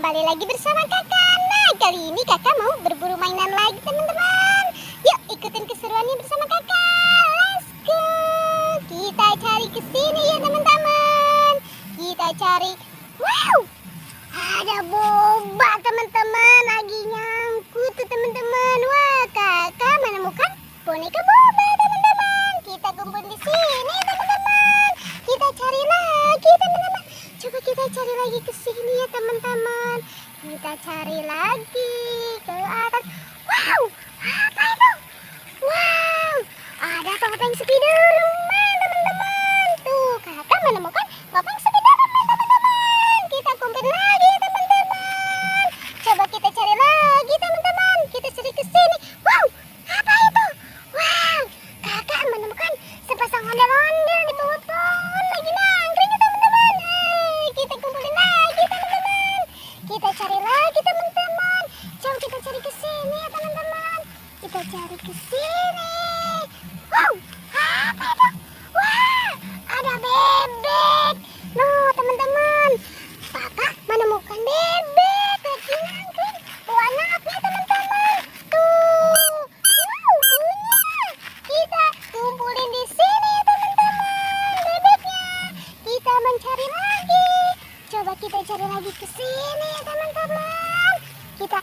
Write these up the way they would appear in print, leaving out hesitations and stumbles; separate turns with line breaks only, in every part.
kembali lagi bersama kakak. Nah, kali ini kakak mau berburu mainan lagi teman-teman. Yuk ikutin keseruannya bersama kakak. Let's go. Kita cari ke sini ya teman-teman. Kita cari. Wow, ada boba teman-teman. Lagi nyangkut tuh teman-teman. Wah, kakak menemukan boneka boba teman-teman. Kita kumpul di sini teman-teman. Kita cari lagi teman-teman. Coba kita cari lagi ke sini ya teman-teman. Kita cari lagi ke atas. Wow, apa itu? Wow, ada topeng Spiderman teman-teman. Tuh, kakak menemukan topeng Spiderman teman-teman. Kita kumpul lagi teman-teman. Coba kita cari lagi teman-teman. Kita cari ke sini. Wow, apa itu? Wow, kakak menemukan sepasang ondel-ondel di bawah pohon lagi nangkring ya teman-teman. Kita kumpulin lagi teman-teman. Kita cari lagi teman-teman. Coba kita cari ke sini ya teman-teman. Kita cari ke sini. Wow, apa itu? Wah, ada bebek. Noh teman-teman, kakak menemukan bebek lagi nangkring. Warna apa ya teman-teman? Tuh, wow, punya. Kita kumpulin di sini ya teman-teman bebeknya. Kita mencari lagi. Coba kita cari lagi ke sini ya teman-teman. Kita,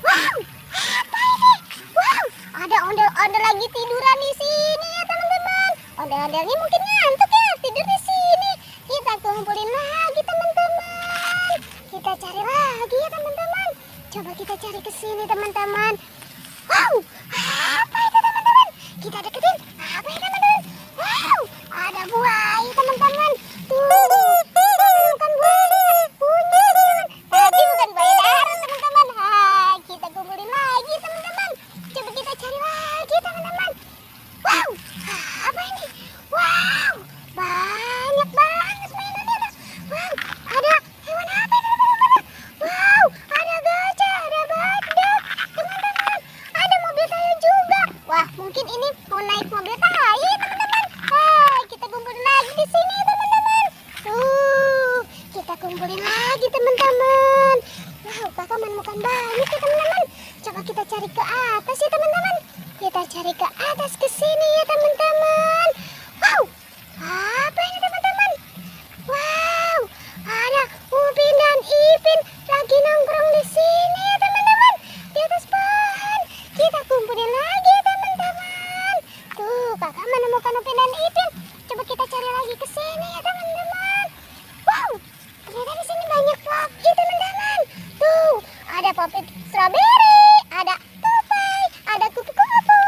wow, apa ini? Wow, ada ondel-ondel lagi tiduran di sini ya teman-teman. Ondel-ondelnya mungkin ngantuk ya tidur di sini. Kita kumpulin lagi teman-teman. Kita cari lagi ya teman-teman. Coba kita cari ke sini teman-teman. Wow, apa itu teman-teman? Kita deketin. Apa itu teman-teman? Wow, ada buaya teman-teman. Tuh, kita menemukan buaya. Punya teman-teman. Tapi bukan buaya darat teman-teman. Kita kumpulin lagi teman-teman. Coba kita cari lagi teman-teman. Wow, apa ini? Wow, banyak banget mainannya. Wow, ada hewan apa itu teman-teman? Wow, ada gajah, ada badak teman-teman. Ada mobil tayo juga. Wah, mungkin ini mau naik mobil tayo teman-teman. Kita kumpulin lagi di sini teman-teman. Kita kumpulin lagi teman-teman. Wow, kakak menemukan banyak ya teman-teman. Coba kita cari ke atas ya teman-teman. Kita cari ke atas ke sini ya teman-teman. Wow, apa ini teman-teman? Wow, ada Upin dan Ipin lagi nongkrong di sini ya teman-teman. Di atas pohon. Kita kumpulin lagi ya teman-teman. Tuh, kakak menemukan Upin dan Ipin. Coba kita cari lagi ke sini ya teman-teman. Wow, ternyata di sini banyak popi teman-teman. Tuh, ada popi strawberry, ada tupai, ada kupu-kupu.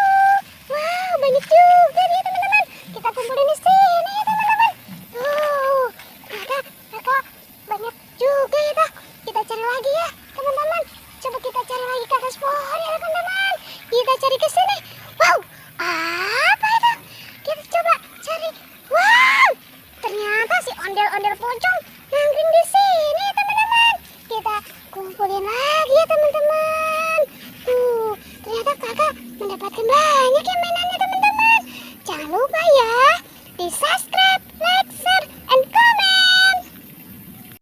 Wow, banyak juga nih teman-teman. Kita kumpulin di sini ya teman-teman. Tuh, kakak banyak juga ya tuh. Kita cari lagi ya teman-teman. Coba kita cari lagi ke atas pohon ya teman-teman. Kita cari ke sini. Wow, apa itu? Kita coba cari. Wow, ternyata si ondel-ondel pocong nangkring di sini teman-teman. Kita kumpulin lagi ya teman-teman. Tuh, ternyata kakak mendapatkan banyak ya mainan